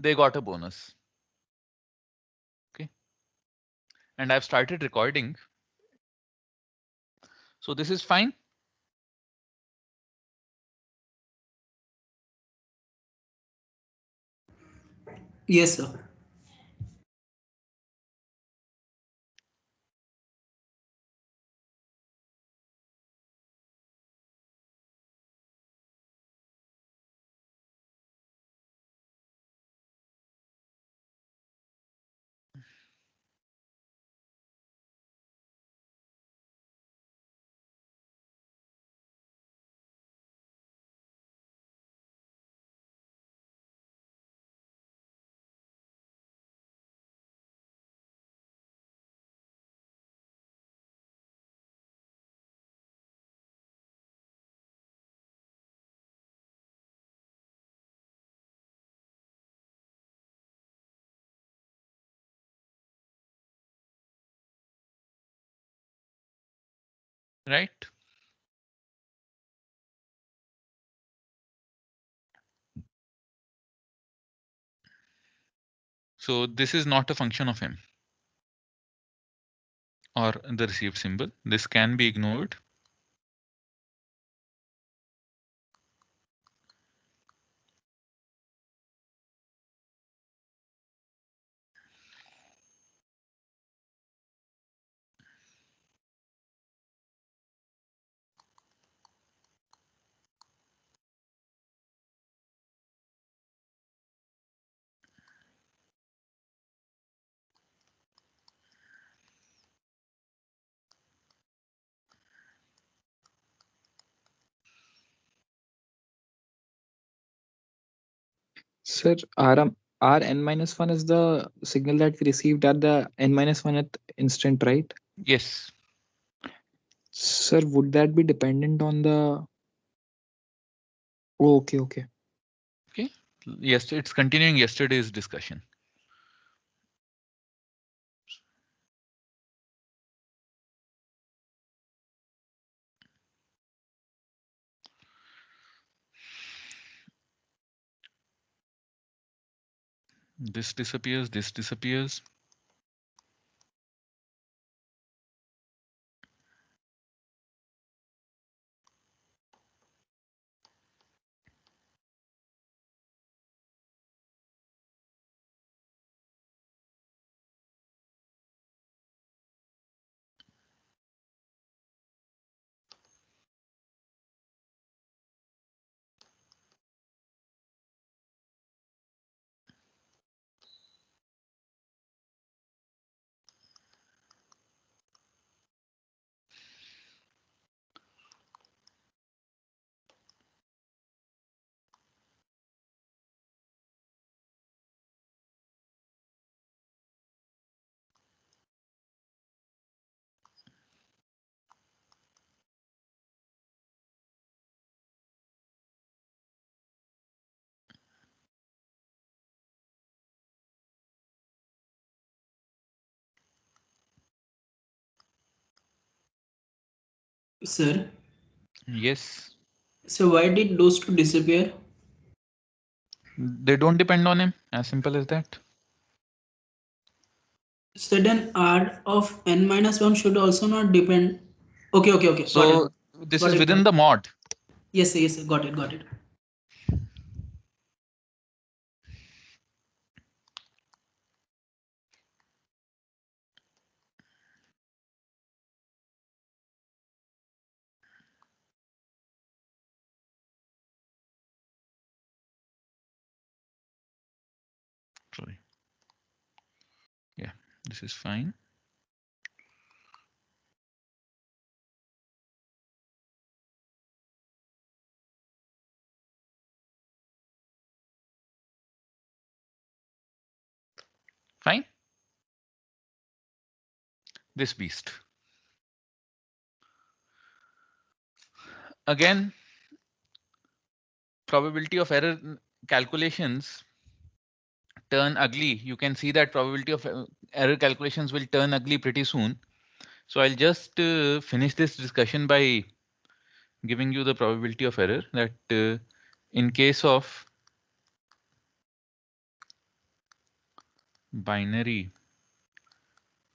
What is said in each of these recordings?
they got a bonus. Okay. And I've started recording. So this is fine. Yes, sir. Right. So this is not a function of m or the received symbol. This can be ignored. Sir, Rn minus 1 is the signal that we received at the n minus 1th instant, right? Yes. Sir, would that be dependent on the... Oh, okay, okay. Okay. Yes, it's continuing yesterday's discussion. This disappears, this disappears. Sir. Yes. So why did those two disappear? They don't depend on him. As simple as that. So then R of n minus 1 should also not depend. Okay, okay, okay. Got it. So this Got is it. Got within it. the mod. Yes, sir, yes, sir. Got it. Got it. Sorry. Yeah, this is fine. Fine. This beast. Again, probability of error calculations turn ugly. You can see that probability of error calculations will turn ugly pretty soon. So I'll just finish this discussion by giving you the probability of error that in case of binary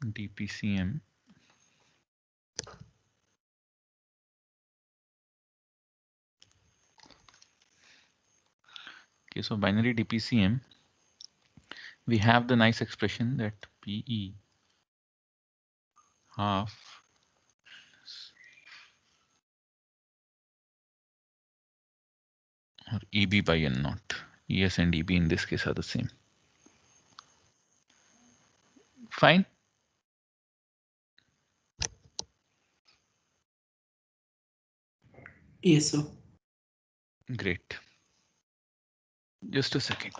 DPCM okay, so binary DPCM, we have the nice expression that PE half or EB by N naught. ES and EB in this case are the same. Fine. Yes, sir. Great. Just a second.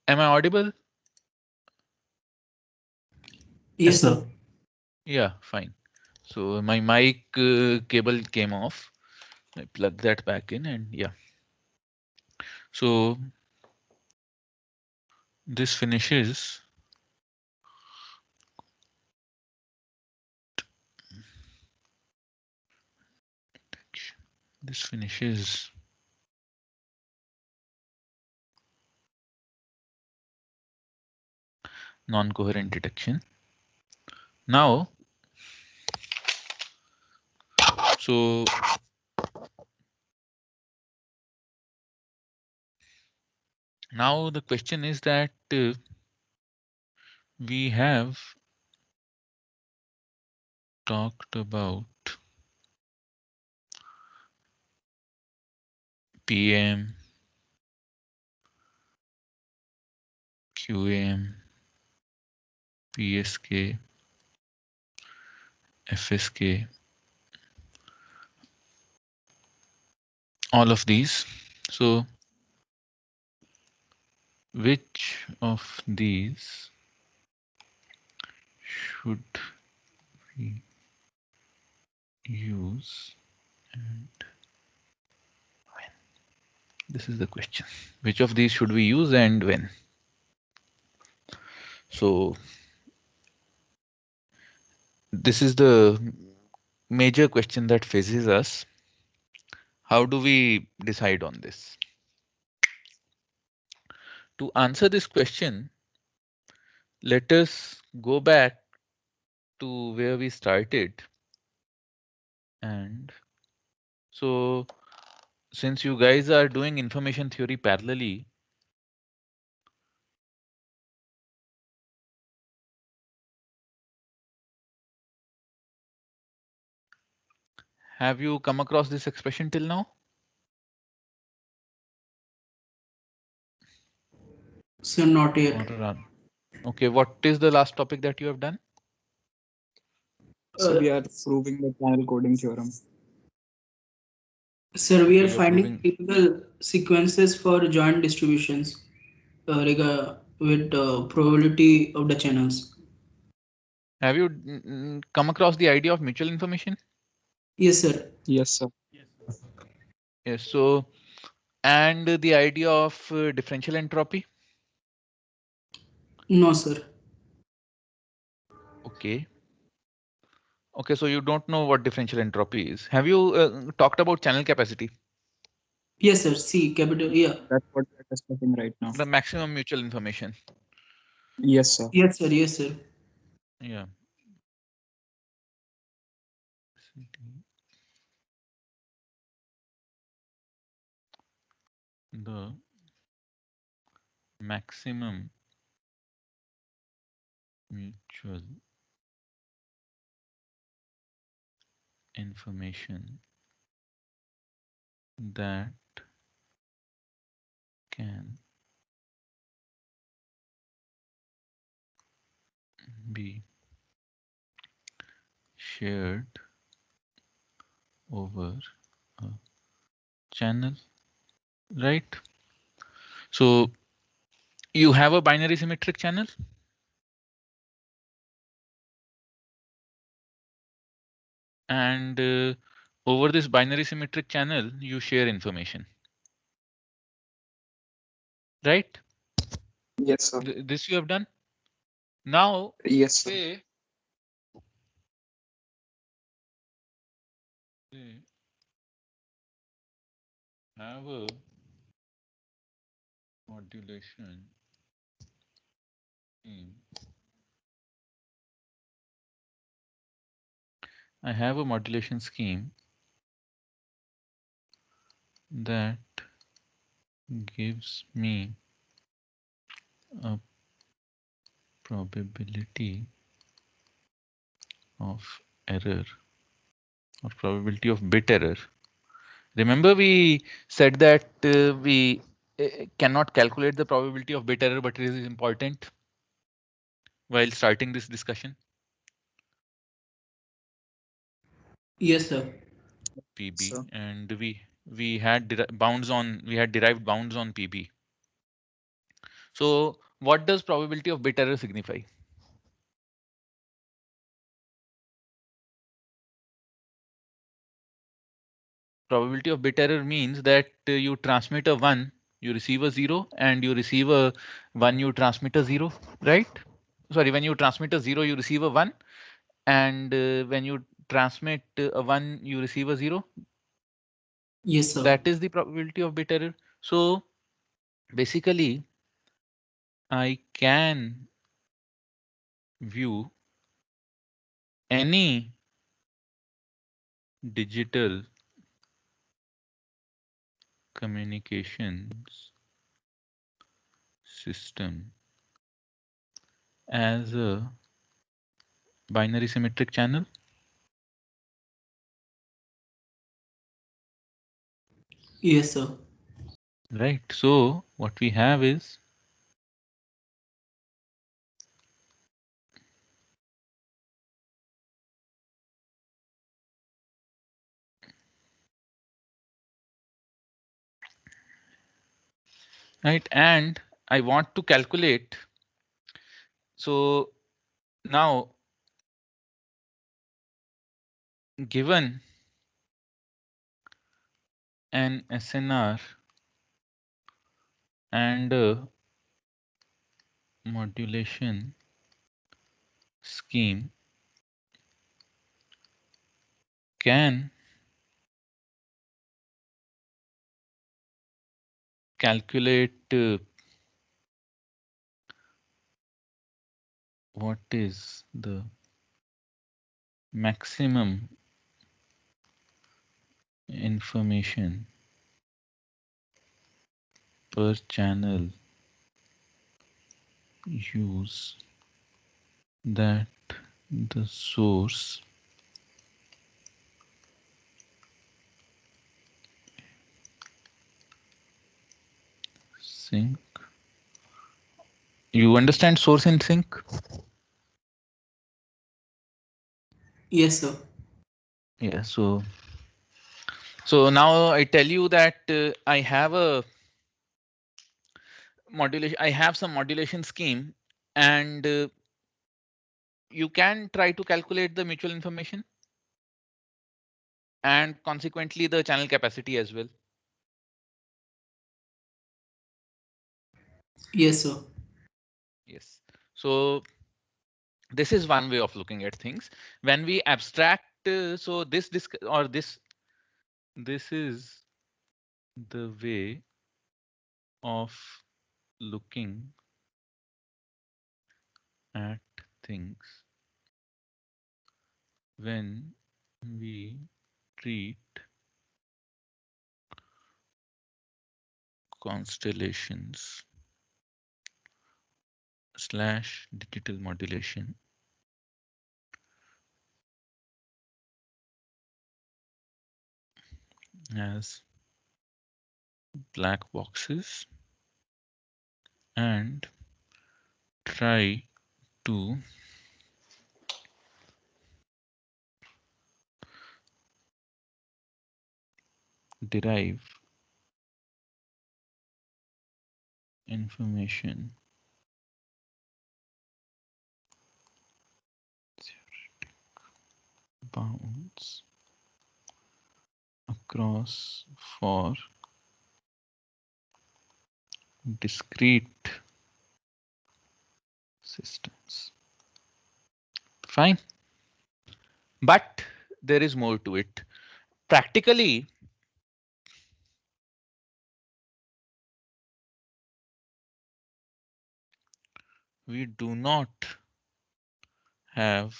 Am I audible? Yes, sir. Yeah, fine. So my mic cable came off. I plug that back in and yeah. So this finishes non-coherent detection. Now, so now the question is that we have talked about PM, QAM, PSK, FSK, all of these. So which of these should we use and when? This is the question. Which of these should we use and when? So this is the major question that faces us. How do we decide on this? To answer this question, let us go back to where we started. And so since you guys are doing information theory parallelly, have you come across this expression till now? Sir, not yet. Okay, what is the last topic that you have done? So we are proving the channel coding theorem. Sir, we Okay, are you're finding proving. typical sequences for joint distributions with probability of the channels. Have you come across the idea of mutual information? Yes, sir. Yes, sir. Yes, so and the idea of differential entropy? No, sir. Okay. Okay, so you don't know what differential entropy is. Have you talked about channel capacity? Yes, sir. C capital. Yeah. That's what we're discussing right now. The maximum mutual information. Yes, sir. Yes, sir. Yes, sir. Yeah. The maximum mutual information that can be shared over a channel, right? So you have a binary symmetric channel. and over this binary symmetric channel, you share information. Right? Yes, sir. This you have done. Now, Yes, sir. say have a modulation scheme. I have a modulation scheme that gives me a probability of error or probability of bit error. Remember we said that we cannot calculate the probability of bit error, but it is important while starting this discussion. Yes, sir. PB, So and we had derived bounds on PB. So what does probability of bit error signify? Probability of bit error means that you transmit a 1, you receive a 0, and you receive a 1, you transmit a 0, right? Sorry, when you transmit a 0, you receive a 1, and when you transmit a 1, you receive a 0. Yes, sir. That is the probability of bit error. So basically, I can view any digital communications system as a binary symmetric channel. Yes, sir. Right. So what we have is right, and I want to calculate. So now given an SNR and a modulation scheme, can calculate what is the maximum information per channel use that the source sink. You understand source and sink? Yes, sir. Yeah. So now I tell you that I have a modulation. I have some modulation scheme, and you can try to calculate the mutual information and consequently the channel capacity as well. Yes, sir. Yes. So this is one way of looking at things. When we abstract, so this is the way of looking at things when we treat constellations slash digital modulation as black boxes and try to derive information bounds across for discrete systems. Fine. But there is more to it. Practically, we do not have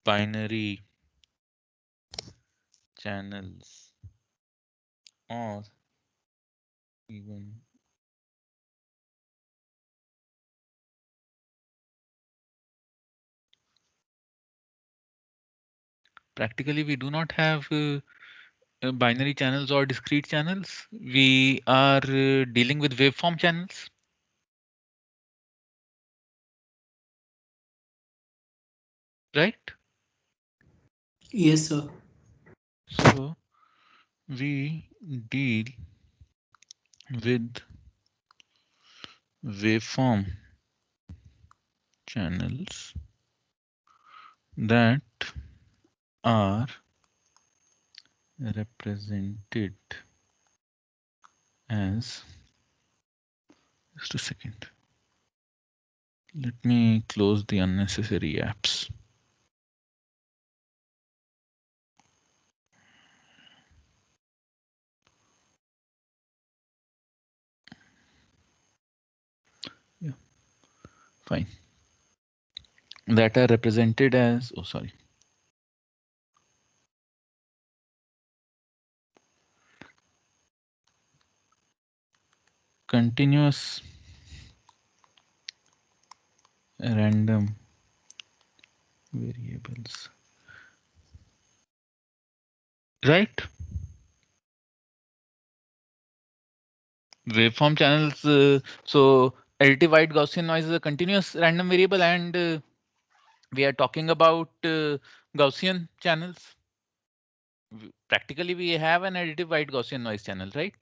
binary channels or even practically we do not have binary channels or discrete channels. We are dealing with waveform channels. Right? Yes, sir. So we deal with waveform channels that are represented as, just a second. Let me close the unnecessary apps. Yeah, fine. That are represented as, oh, sorry. Continuous random variables. Right? Waveform channels. So additive white Gaussian noise is a continuous random variable, and we are talking about Gaussian channels. Practically, we have an additive white Gaussian noise channel, right?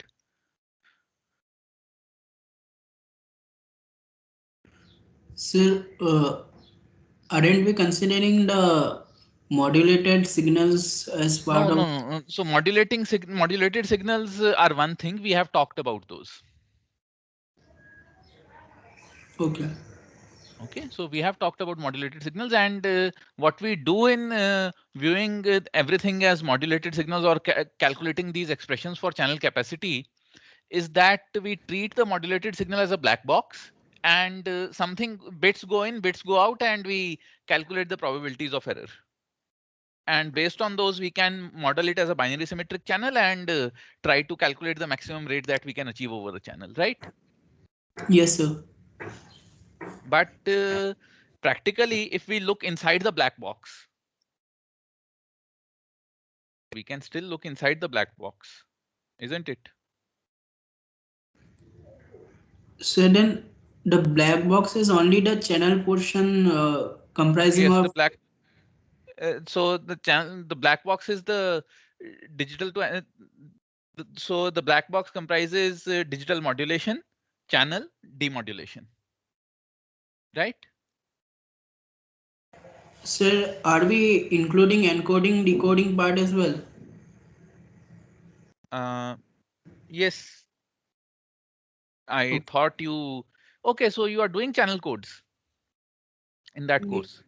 Sir, aren't we considering the modulated signals as part No, of? no, no. So modulated signals are one thing. We have talked about those. Okay. Okay, so we have talked about modulated signals, and what we do in viewing everything as modulated signals or calculating these expressions for channel capacity is that we treat the modulated signal as a black box, and something bits go in, bits go out, and we calculate the probabilities of error. And based on those, we can model it as a binary symmetric channel and try to calculate the maximum rate that we can achieve over the channel, right? Yes, sir. But practically, if we look inside the black box, we can still look inside the black box, isn't it? So then the black box is only the channel portion comprising Yes, the of. black. So the channel, the black box is the digital to. So the black box comprises digital modulation, channel, demodulation, right? Sir, are we including encoding decoding part as well? Uh, yes, I Okay. thought you. Okay, so you are doing channel codes in that course.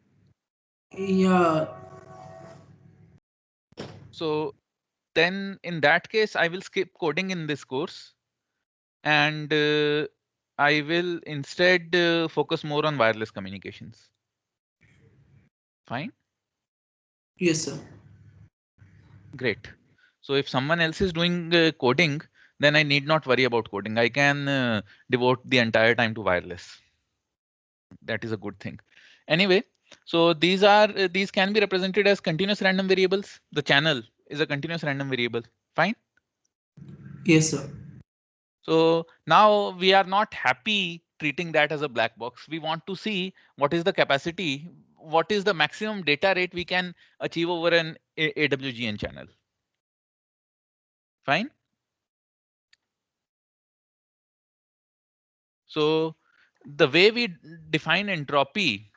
Yeah. So then in that case, I will skip coding in this course, and I will instead focus more on wireless communications. Fine. Yes, sir. Great. So if someone else is doing coding, then I need not worry about coding. I can devote the entire time to wireless. That is a good thing. Anyway, so these can be represented as continuous random variables. The channel is a continuous random variable. Fine. Yes, sir. So now we are not happy treating that as a black box. We want to see what is the capacity, what is the maximum data rate we can achieve over an AWGN channel. Fine. So the way we define entropy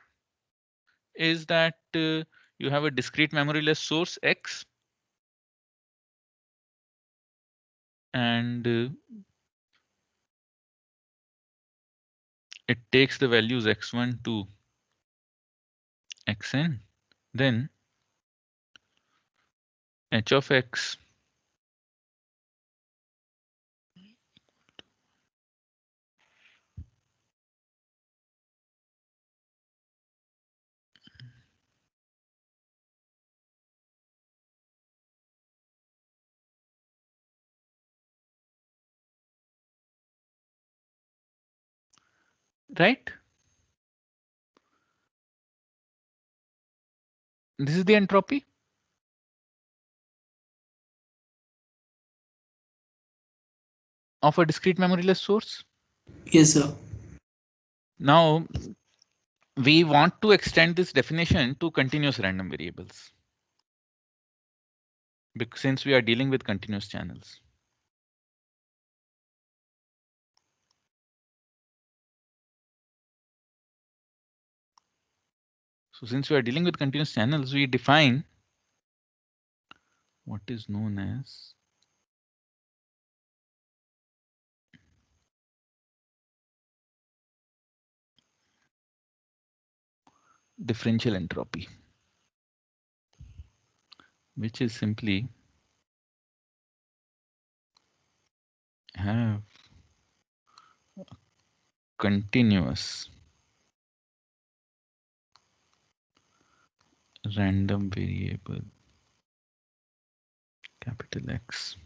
is that you have a discrete memoryless source X, and it takes the values x1 to xn, then h of x right? This is the entropy. Of a discrete memoryless source. Yes, sir. Now we want to extend this definition to continuous random variables, because since we are dealing with continuous channels. So since we are dealing with continuous channels, we define what is known as differential entropy, which is simply have continuous random variable capital X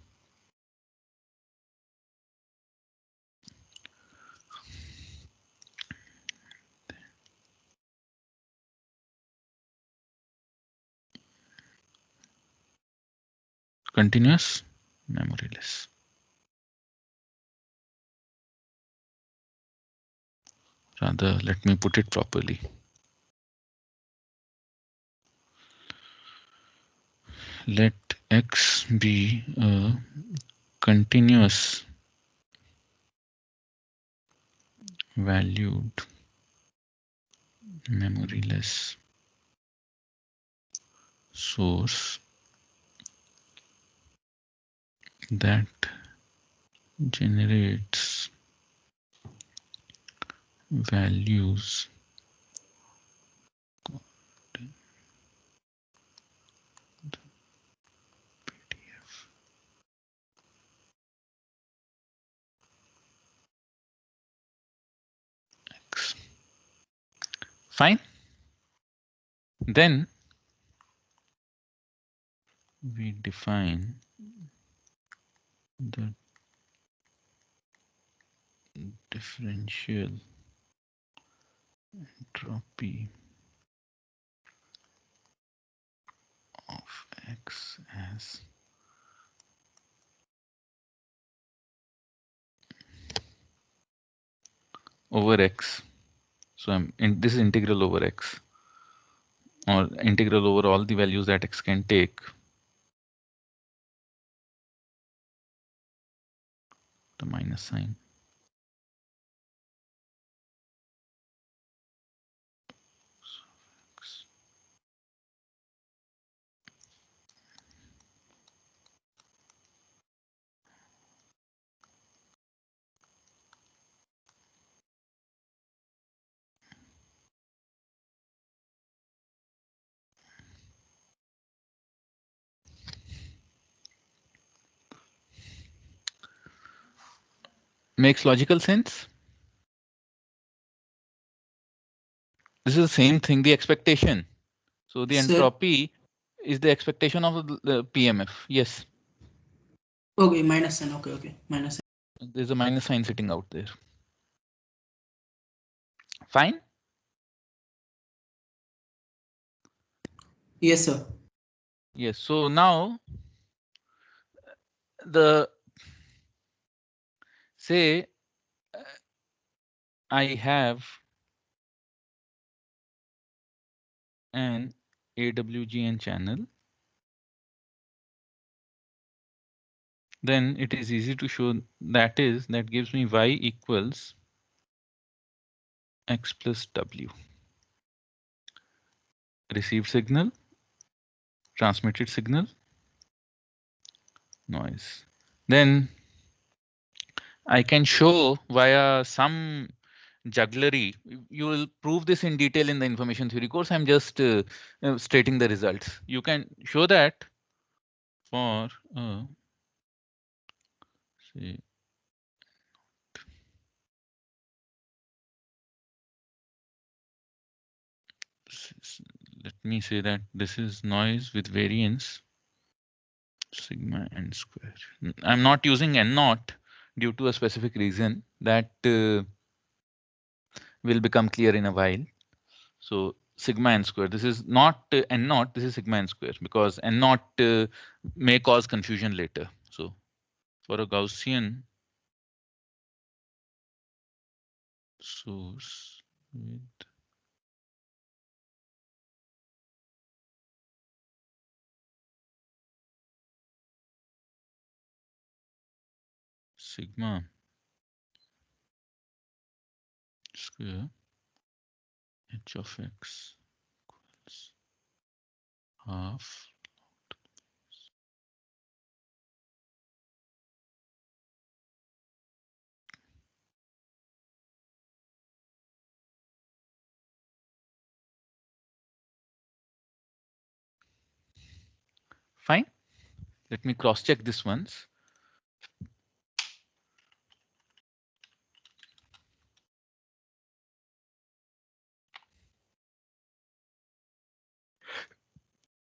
continuous memoryless. Rather, let me put it properly. Let X be a continuous valued memoryless source that generates values X. Fine. Then we define the differential entropy of X as over X. So this is integral over X, or integral over all the values that X can take. The minus sign. X. Makes logical sense. This is the same thing, the expectation. So the Sir. entropy is the expectation of the PMF. Yes. Okay, minus sign. Okay, minus sign. There's a minus sign sitting out there. Fine. Yes, sir. Yes. So now the say I have an AWGN channel, then it is easy to show that gives me y equals x plus w. received signal, transmitted signal, noise. Then I can show via some jugglery. You will prove this in detail in the information theory course. I'm just stating the results. You can show that for say let me say that this is noise with variance sigma n square. I'm not using n naught due to a specific reason that will become clear in a while. So sigma n square. This is not n naught. This is sigma n square because n naught may cause confusion later. So for a Gaussian source with sigma square h of x equals half. Fine. Let me cross check this once.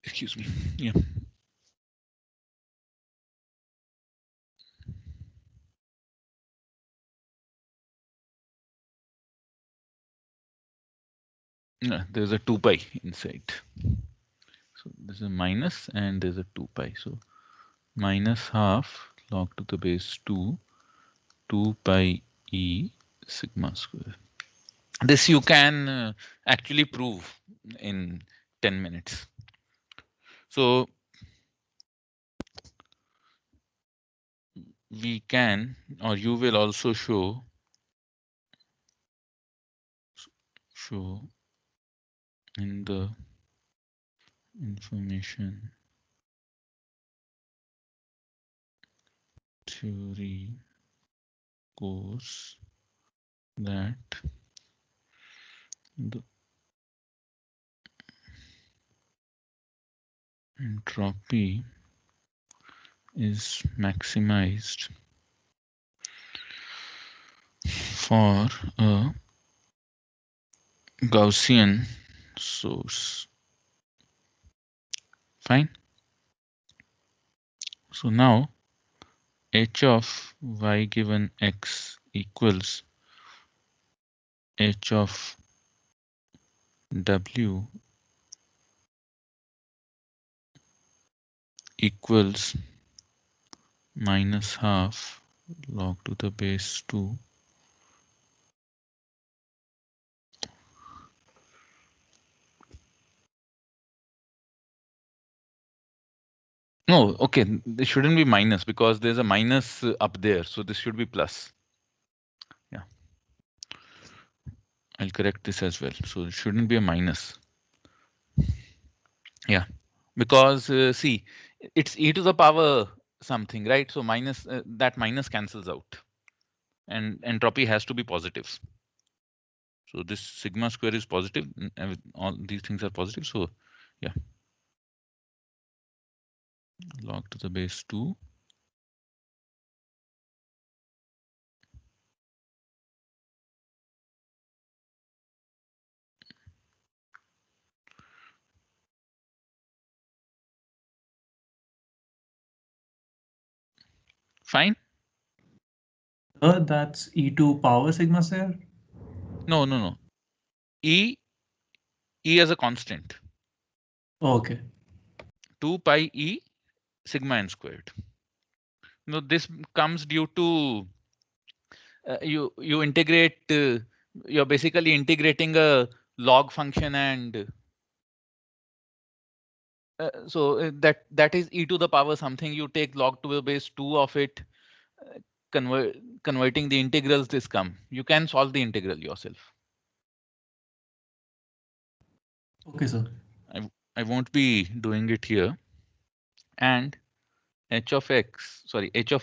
Excuse me. Yeah. There's a 2 pi inside. So this is a minus and there's a 2 pi. So minus half log to the base 2 pi e sigma square. This you can actually prove in 10 minutes. So we can, or you will also show in the information theory course that the entropy is maximized for a Gaussian source. Fine. So now h of y given x equals h of w equals minus half log to the base 2 . No, okay, this shouldn't be minus because there's a minus up there. So this should be plus. Yeah. I'll correct this as well. So it shouldn't be a minus. Yeah, because see, it's e to the power something, right? So minus that minus cancels out and entropy has to be positive. So this sigma square is positive. All these things are positive. So yeah, log to the base 2. Fine. That's e2 power sigma square? No. E as a constant. Okay. 2 pi e sigma n squared. No, this comes due to you integrate. You're basically integrating a log function and so that is e to the power something. You take log to the base 2 of it, converting the integrals. This come. You can solve the integral yourself. Okay, sir. I won't be doing it here. And h of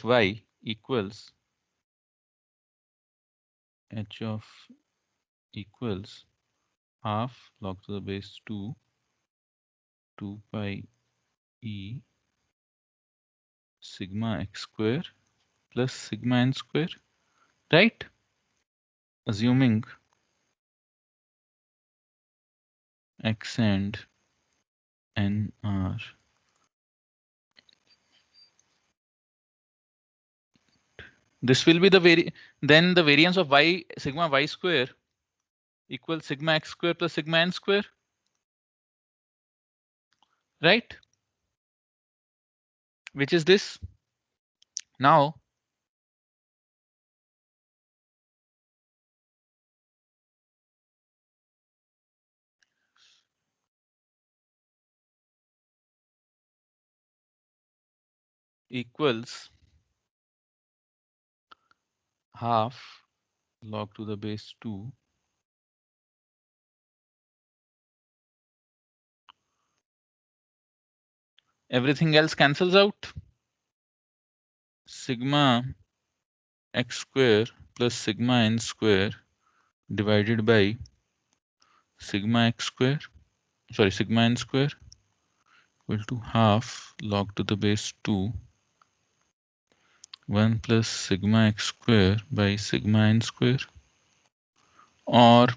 y equals half log to the base 2 pi e sigma x square plus sigma n square, right? Assuming x and n are this will be the then the variance of y sigma y square equals sigma x square plus sigma n square, right? Which is this. Now equals half log to the base 2 everything else cancels out. Sigma x square plus sigma n square divided by sigma x square, sigma n square equal to half log to the base 2 1 plus sigma x square by sigma n square, or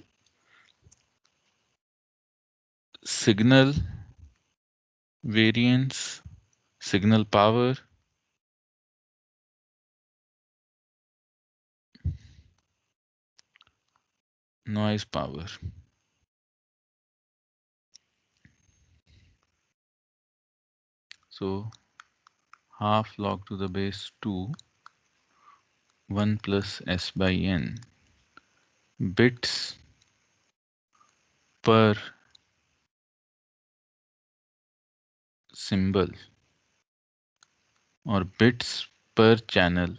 signal variance, signal power noise power. So half log to the base 2 1 plus s by n bits per symbol or bits per channel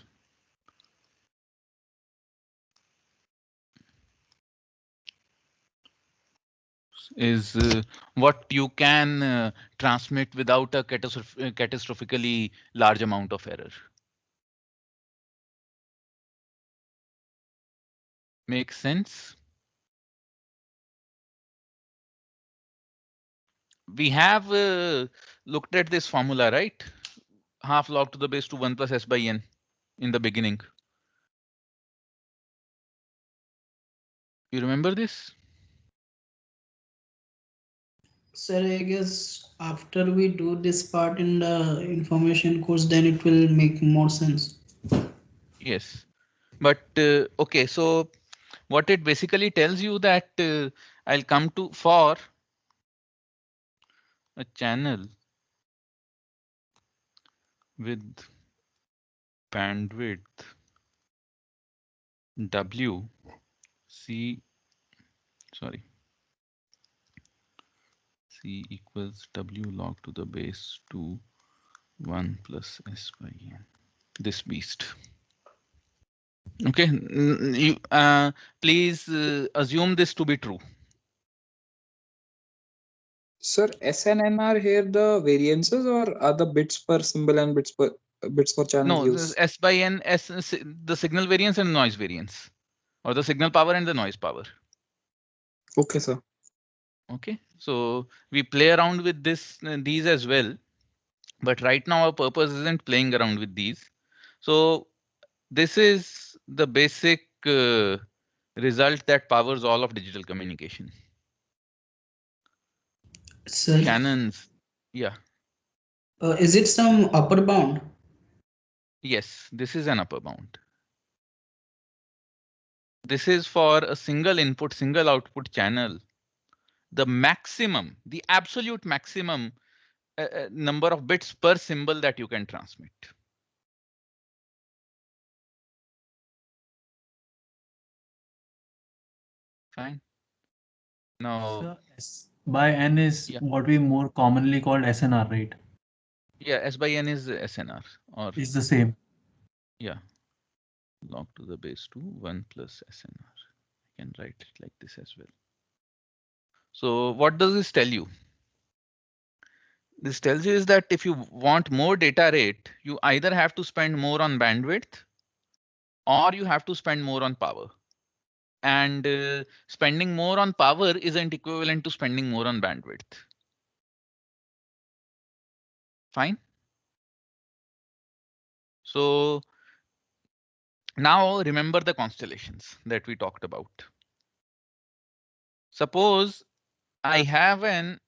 is what you can transmit without a catastrophically large amount of error. Makes sense? We have looked at this formula, right? Half log to the base to 1 plus s by n in the beginning. You remember this? Sir, I guess after we do this part in the information course, then it will make more sense. Yes. But okay, so what it basically tells you that I'll come to for a channel with bandwidth W C equals W log to the base 2 1 plus s by n. This beast. Okay, you please assume this to be true. Sir, S and N are here the variances or are the bits per symbol and bits for channel No, use? s by n, the signal variance and noise variance, or the signal power and the noise power. Okay, sir. Okay, so we play around with these as well, but right now our purpose isn't playing around with these. So this is the basic result that powers all of digital communication. Sir, Shannon's, yeah, is it some upper bound? yes, this is an upper bound. This is for a single input, single output channel. The maximum, the absolute maximum number of bits per symbol that you can transmit. Fine. Now, So S by N is yeah, what we more commonly called SNR, right? yeah, S by N is SNR, or It's the same. yeah, log to the base 2 1 plus SNR. I can write it like this as well. So what does this tell you? this tells you is that if you want more data rate, you either have to spend more on bandwidth or you have to spend more on power. And spending more on power isn't equivalent to spending more on bandwidth. Fine. So now remember the constellations that we talked about. Suppose I have a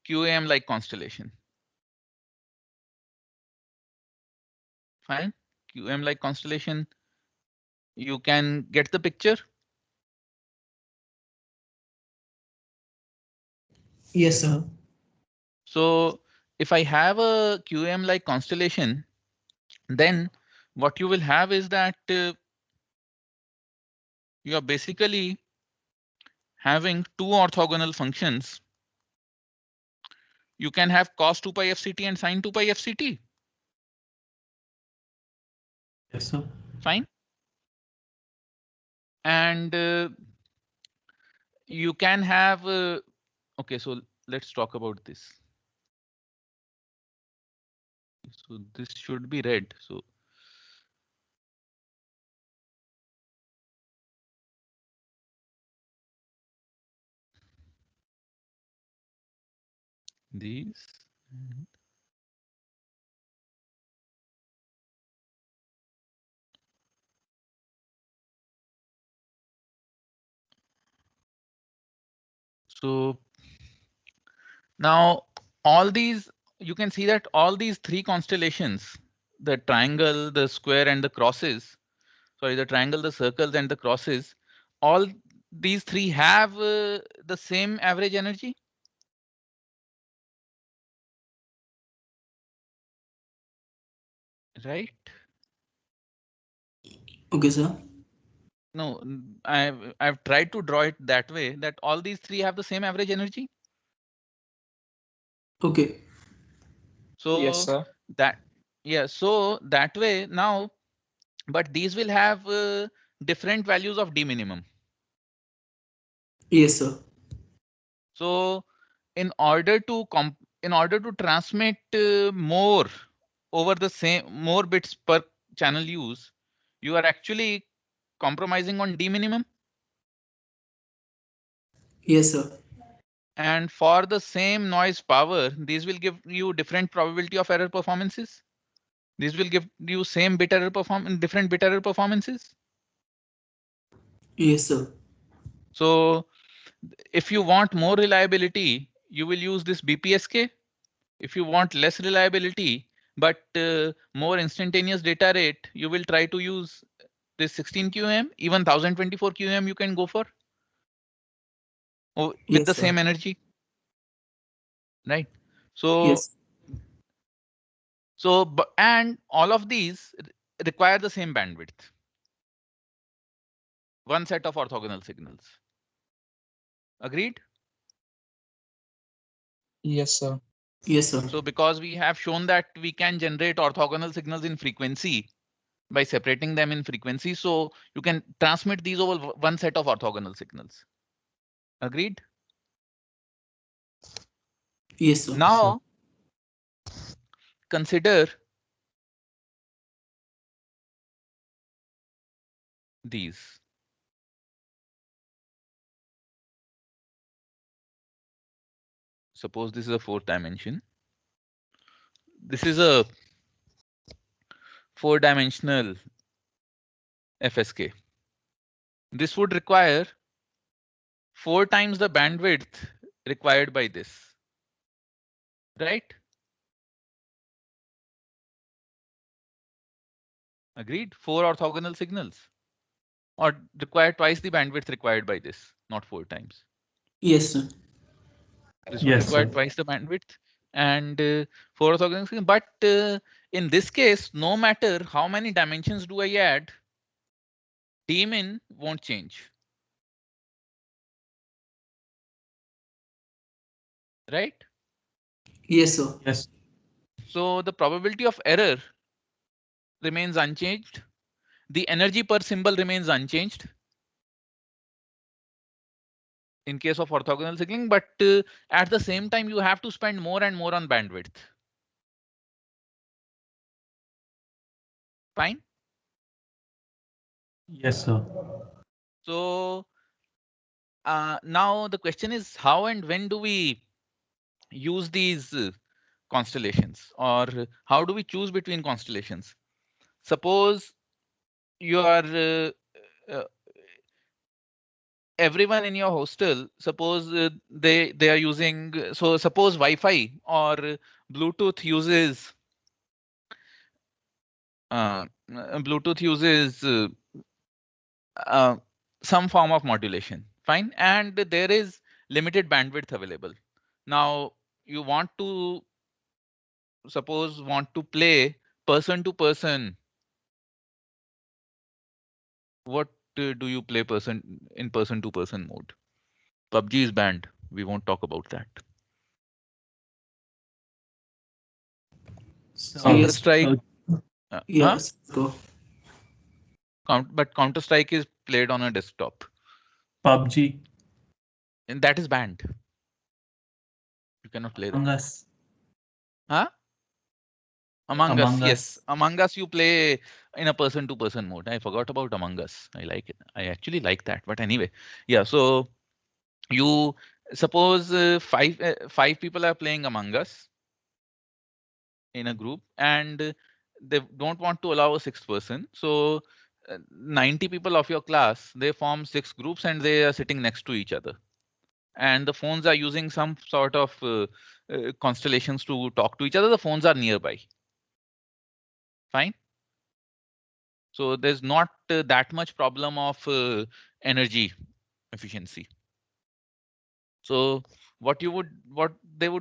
QAM like constellation. Fine. QAM like constellation. You can get the picture. Yes, sir. So if I have a QAM like constellation, then what you will have is that you are basically having two orthogonal functions. You can have cos 2 pi FCT and sin 2 pi FCT. Yes, sir. Fine. And you can have, okay, so let's talk about this. So this should be red. So these. So now all these, you can see that all these three constellations, the triangle, the square and the crosses, sorry, the triangle, the circles and the crosses, all these three have the same average energy. Right? Okay, sir. No, I've tried to draw it that way, that all these three have the same average energy. Okay. So Yes, sir. that, yeah, so that way now, but these will have different values of d minimum. Yes, sir. So in order to transmit more over the same, more bits per channel use, you are actually compromising on d minimum. Yes, sir. And for the same noise power, these will give you different probability of error performances. These will give you same bit error different bit error performances. Yes, sir. So if you want more reliability, you will use this BPSK. If you want less reliability, but more instantaneous data rate, you will try to use this 16 QM, even 1024 QM you can go for with Yes, the sir. same energy, right? So, Yes. and all of these require the same bandwidth. One set of orthogonal signals. Agreed? Yes, sir. Yes, sir. So because we have shown that we can generate orthogonal signals in frequency by separating them in frequency, so you can transmit these over one set of orthogonal signals. Agreed? Yes, sir. Now consider these. Suppose this is a fourth dimension. This is a 4-dimensional FSK. This would require 4 times the bandwidth required by this, right? Agreed? 4 orthogonal signals, or require twice the bandwidth required by this, not 4 times. Yes, sir. This would Yes, require sir. twice the bandwidth and 4 orthogonal signals. But in this case, no matter how many dimensions do I add, dmin won't change. Right? Yes, sir. Yes. So the probability of error remains unchanged. The energy per symbol remains unchanged. in case of orthogonal signaling, but at the same time, you have to spend more and more on bandwidth. Fine. Yes, sir. So now the question is, how and when do we use these constellations, or how do we choose between constellations? Suppose you are uh, everyone in your hostel, suppose they are using, so suppose Wi-Fi or Bluetooth uses Bluetooth uses uh, some form of modulation. Fine, and there is limited bandwidth available. Now you want to play person to person. What do you play in person to person mode? PUBG is banned. We won't talk about that. Counter CS. Strike. Yes, go. But Counter Strike is played on a desktop, PUBG, and that is banned. You cannot play Among that. Us. Huh? Among Us, Among yes. Us. Among Us, you play in a person-to-person mode. I forgot about Among Us. I like it. I actually like that. But anyway, yeah. So you suppose five people are playing Among Us in a group, and they don't want to allow a sixth person. So 90 people of your class, they form 6 groups, and they are sitting next to each other. And the phones are using some sort of constellations to talk to each other. The phones are nearby. Fine. So there's not that much problem of energy efficiency. So what they would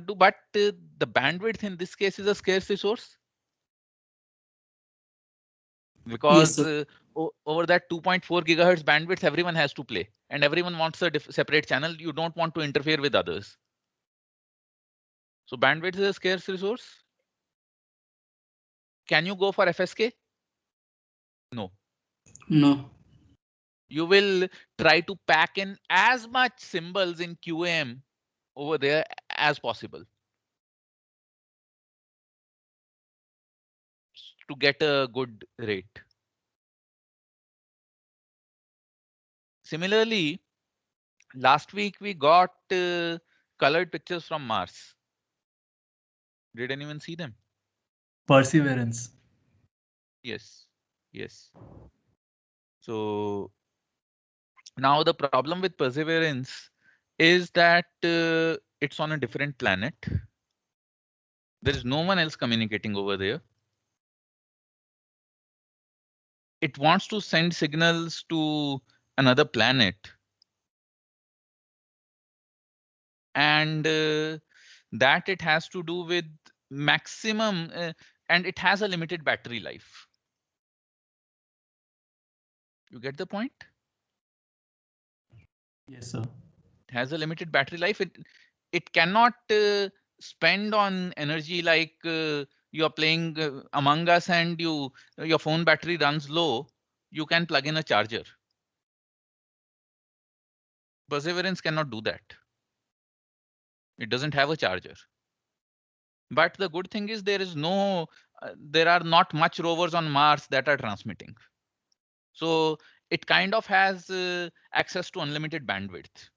do, but the bandwidth in this case is a scarce resource, Yes, because sir. over that 2.4 gigahertz bandwidth, everyone has to play, and everyone wants a separate channel. You don't want to interfere with others. So bandwidth is a scarce resource. Can you go for FSK? No. No. You will try to pack in as much symbols in QAM over there as possible to get a good rate. Similarly, last week we got colored pictures from Mars. Did anyone see them? Perseverance. Yes. Yes. So now the problem with Perseverance is that it's on a different planet. There is no one else communicating over there. It wants to send signals to another planet, and that it has to do with maximum, and it has a limited battery life. You get the point? Yes, sir. It has a limited battery life. It cannot spend on energy like you're playing Among Us and your phone battery runs low. You can plug in a charger. Perseverance cannot do that. It doesn't have a charger. But the good thing is there are not much rovers on Mars that are transmitting. So it kind of has access to unlimited bandwidth.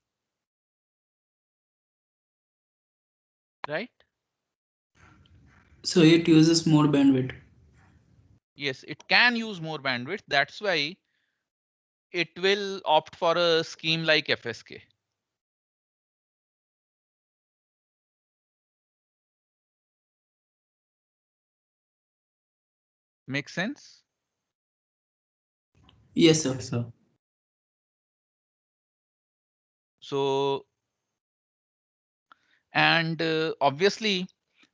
Right? So it uses more bandwidth. Yes, it can use more bandwidth. That's why it will opt for a scheme like FSK. Make sense? Yes, sir. Yes, sir. So, and obviously,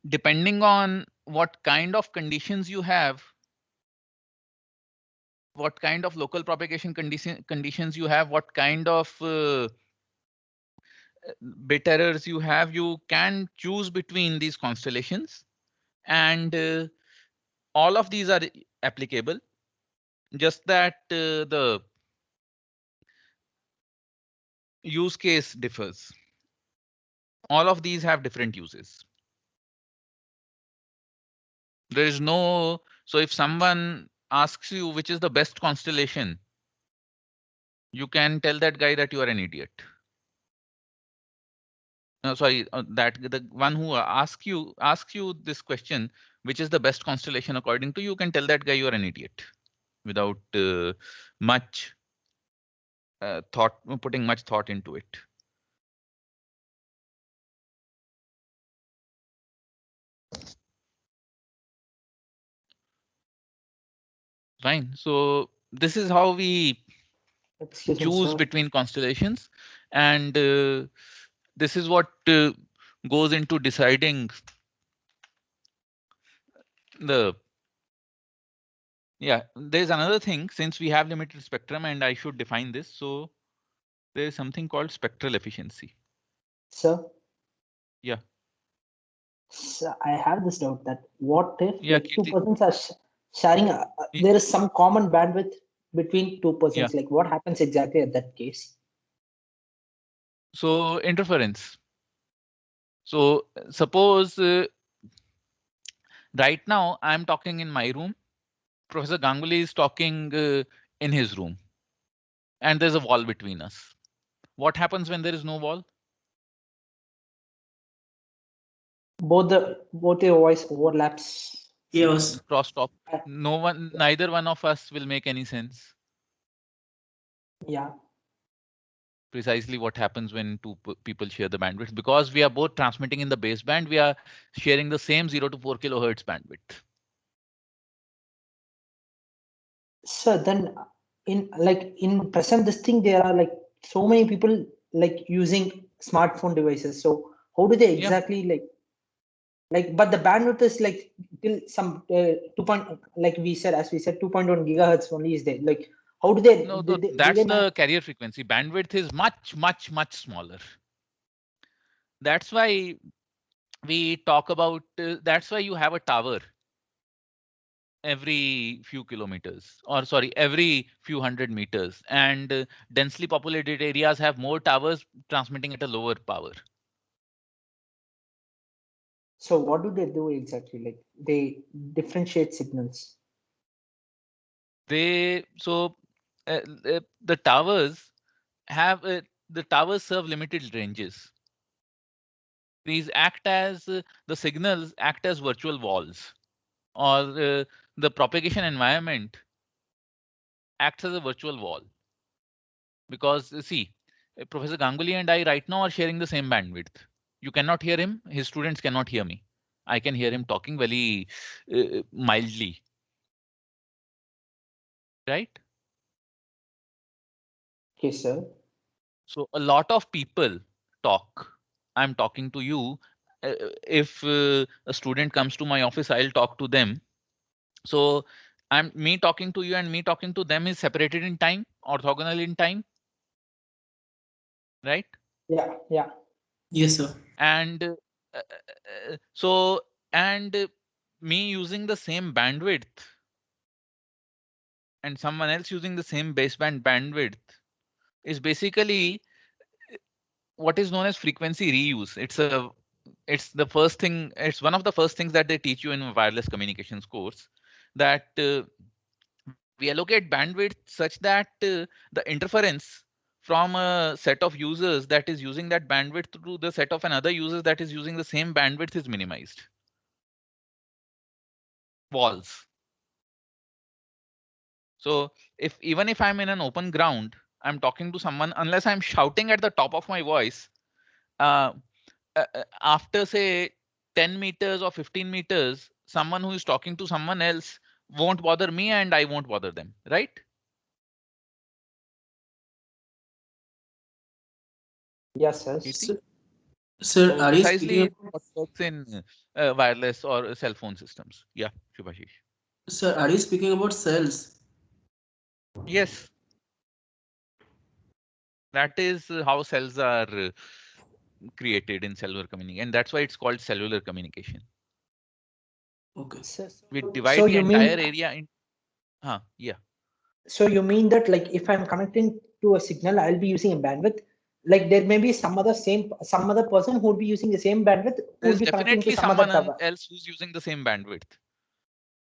depending on what kind of conditions you have, what kind of local propagation conditions you have, what kind of bit errors you have, you can choose between these constellations, and all of these are applicable. Just that use case differs. All of these have different uses. There is no, so if someone asks you which is the best constellation, you can tell that guy that you are an idiot. Sorry, that the one who asks you this question, which is the best constellation according to you, can tell that guy you are an idiot without much putting much thought into it. Fine. So this is how we Excuse me, choose sir. between constellations, and this is what goes into deciding the. Yeah, there's another thing, since we have limited spectrum, and I should define this. So there is something called spectral efficiency. Sir. Yeah. So I have this doubt that what if Yeah, like two Kirti. persons are sharing there is some common bandwidth between two persons. Yeah. Like what happens exactly at that case? So interference. So suppose right now I'm talking in my room. Professor Ganguly is talking in his room, and there's a wall between us. What happens when there is no wall? Both your voice overlaps. Yes. Crosstalk. Neither one of us will make any sense. Yeah. Precisely what happens when two people share the bandwidth, because we are both transmitting in the baseband. We are sharing the same 0 to 4 kilohertz bandwidth. So then in present this thing, there are like so many people like using smartphone devices. So how do they exactly but the bandwidth is like till some 2. Like we said, as we said, 2.1 gigahertz only is there. Like how do they? No, do that's they the carrier frequency. Bandwidth is much, much, much smaller. That's why we talk about. That's why you have a tower every few kilometers, or sorry, every few hundred meters, and densely populated areas have more towers transmitting at a lower power. So what do they do exactly? Like they differentiate signals. The towers have the towers serve limited ranges. These act as the signals act as virtual walls, or the propagation environment acts as a virtual wall. Because see, Professor Ganguly and I right now are sharing the same bandwidth. You cannot hear him. His students cannot hear me. I can hear him talking very mildly. Right? Okay, sir. So a lot of people talk. I'm talking to you. If a student comes to my office, I'll talk to them. So me talking to you and me talking to them is separated in time, orthogonal in time. Right? Yeah, yeah. Yes, sir. And me using the same bandwidth and someone else using the same baseband bandwidth is basically what is known as frequency reuse. It's the first thing. It's one of the first things that they teach you in a wireless communications course, that we allocate bandwidth such that the interference from a set of users that is using that bandwidth to the set of another users that is using the same bandwidth is minimized. Walls. So even if I'm in an open ground, I'm talking to someone, unless I'm shouting at the top of my voice, after say 10 meters or 15 meters, someone who is talking to someone else won't bother me and I won't bother them, right? Yes, sir. Sir, So are you speaking precisely about, what works in wireless or cell phone systems. Yeah, Shubhashish. sir, are you speaking about cells? Yes. That is how cells are created in cellular communication, and that's why it's called cellular communication. Okay. We So divide the you entire mean area in. Yeah. so you mean that like if I'm connecting to a signal, I'll be using a bandwidth. like there may be some other person who would be using the same bandwidth who There's would be connecting to definitely some other someone tower, else who's using the same bandwidth.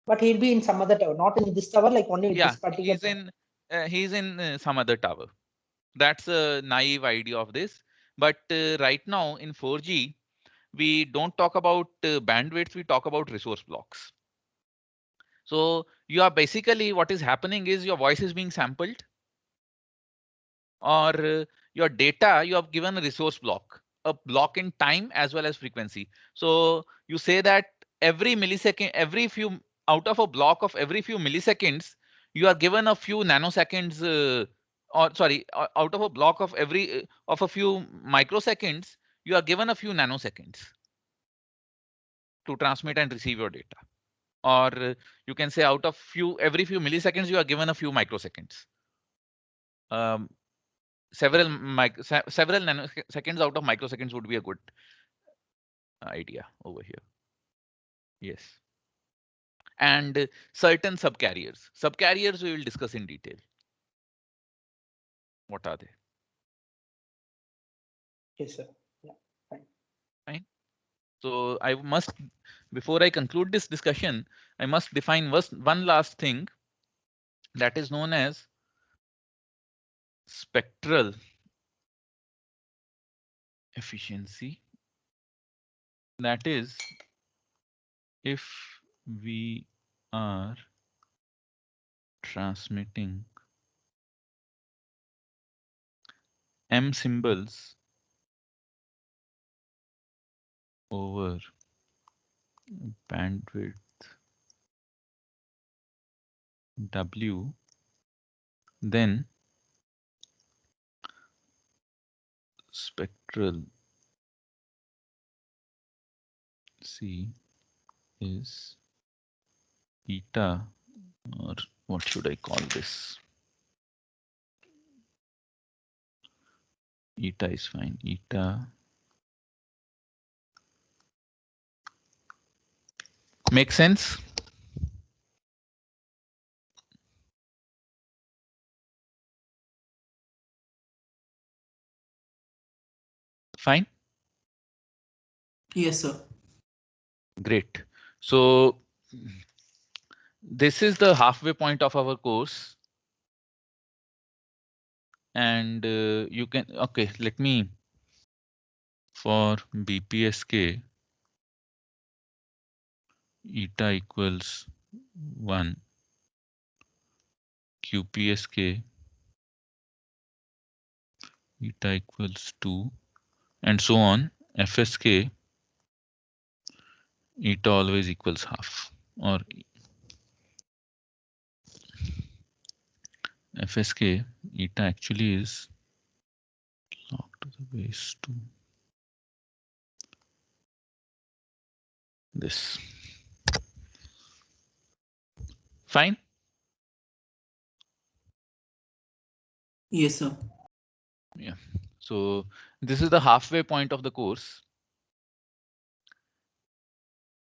but he'll be in some other tower, not in this tower, like only with Yeah, this particular he's in some other tower. That's a naive idea of this. But right now in 4G, we don't talk about bandwidth, we talk about resource blocks. So you are basically, what is happening is your voice is being sampled, or your data, you have given a resource block, a block in time as well as frequency. So you say that every millisecond, out of a block of every few milliseconds, you are given a few nanoseconds, out of a block of of a few microseconds, you are given a few nanoseconds to transmit and receive your data. Or you can say out of every few milliseconds, you are given a few microseconds. Several nanoseconds out of microseconds would be a good idea over here. Yes. And certain subcarriers. Subcarriers we will discuss in detail. What are they? Yes, sir. Yeah, fine. Fine. So I must, before I conclude this discussion, I must define one last thing that is known as spectral efficiency. That is, if we are transmitting M symbols over bandwidth W, then spectral C is eta, or what should I call this? Eta is fine. Eta makes sense. Fine. Yes, sir. Great. So this is the halfway point of our course. And you can, okay, let me, for BPSK, eta equals 1, QPSK, eta equals 2, and so on. FSK, eta always equals half, or FSK, eta actually is log to the base 2. This. Fine. Yes, sir. Yeah. So this is the halfway point of the course.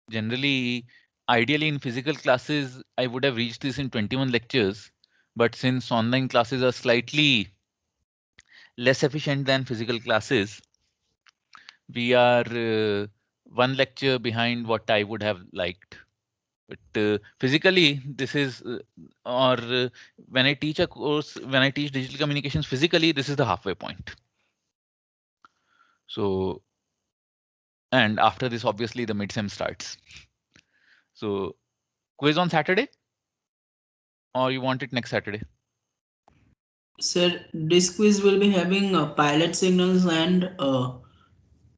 Generally, ideally in physical classes, I would have reached this in 21 lectures, but since online classes are slightly less efficient than physical classes, we are one lecture behind what I would have liked. But physically, this is, when I teach a course, when I teach digital communications physically, this is the halfway point. So, and after this, obviously the mid-sem starts. So quiz on Saturday, or you want it next Saturday? Sir, this quiz will be having pilot signals and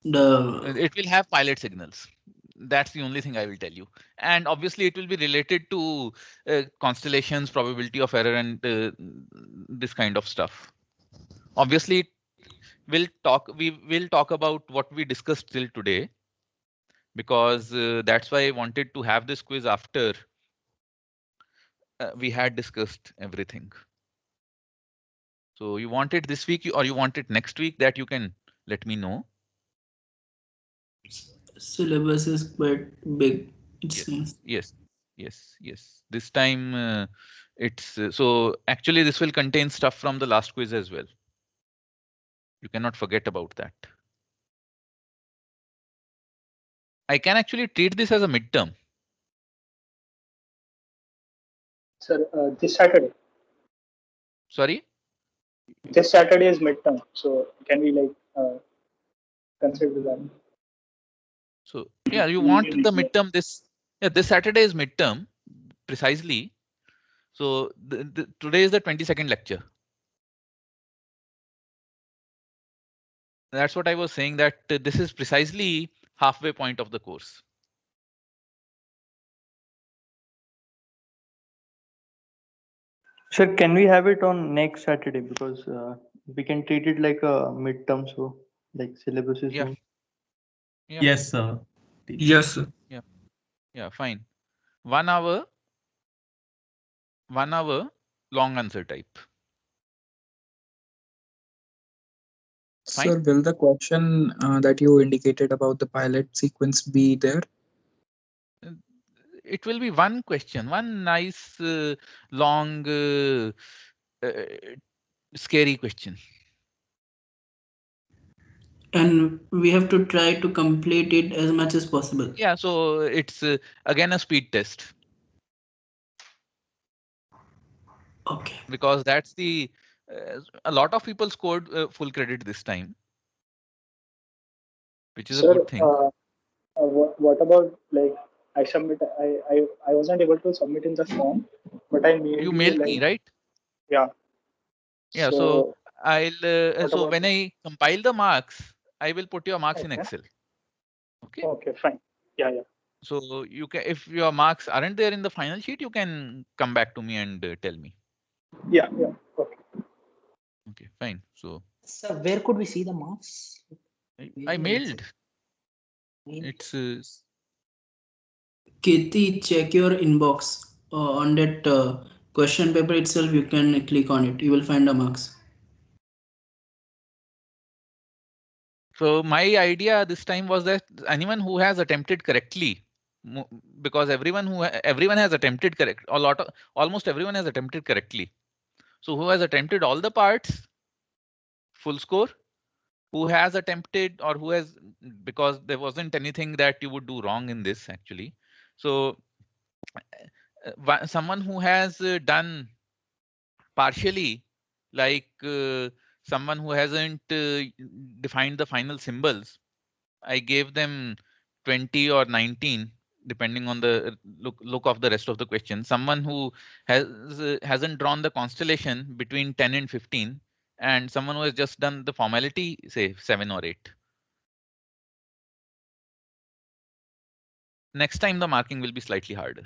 It will have pilot signals. That's the only thing I will tell you. And obviously it will be related to constellations, probability of error, and this kind of stuff. Obviously, we will talk about what we discussed till today, because that's why I wanted to have this quiz after we had discussed everything. So you want it this week or you want it next week? That you can let me know. syllabus is quite big, it seems. Yes. This time it's so actually this will contain stuff from the last quiz as well. You cannot forget about that. I can actually treat this as a midterm. Sir, this Saturday. Sorry? This Saturday is midterm. So can we like consider that? So yeah, you want the midterm this Saturday is midterm precisely. So today is the 22nd lecture. That's what I was saying, that this is precisely halfway point of the course. Sir, can we have it on next Saturday, because we can treat it like a midterm, so like syllabus is Yeah. more. Yeah. Yes, sir. Yes, sir. Yeah, fine. 1 hour long answer type. Fine. Sir, will the question that you indicated about the pilot sequence be there? It will be one question, one nice long scary question. And we have to try to complete it as much as possible. Yeah, so it's again a speed test. Okay. Because that's the a lot of people scored full credit this time, which is Sir, a good thing. What about like I wasn't able to submit in the form, but I mailed You mailed like, me, right? Yeah. Yeah. So I'll so when I compile the marks, I will put your marks in Excel. Okay. Okay, fine. Yeah. So you can, if your marks aren't there in the final sheet, you can come back to me and tell me. Yeah. Okay. Okay, fine. So So where could we see the marks? I mailed. It's Kirti, check your inbox. On that question paper itself, you can click on it. You will find the marks. so my idea this time was that anyone who has attempted correctly, because everyone has attempted correct, almost everyone has attempted correctly. So who has attempted all the parts, full score. Who has attempted, or who has, because there wasn't anything that you would do wrong in this actually. So someone who has done partially, like someone who hasn't defined the final symbols, I gave them 20 or 19 depending on the look of the rest of the question. Someone who hasn't drawn the constellation between 10 and 15, and someone who has just done the formality, say 7 or 8. Next time the marking will be slightly harder.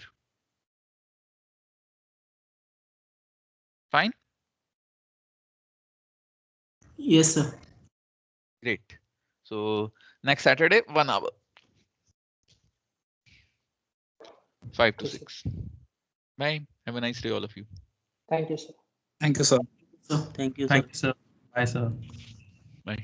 Fine? Yes, sir. Great. So next Saturday, 1 hour. 5 to 6. Bye. Have a nice day, all of you. Thank you, sir. Thank you, sir. So Thank you, sir. Bye, sir. Bye.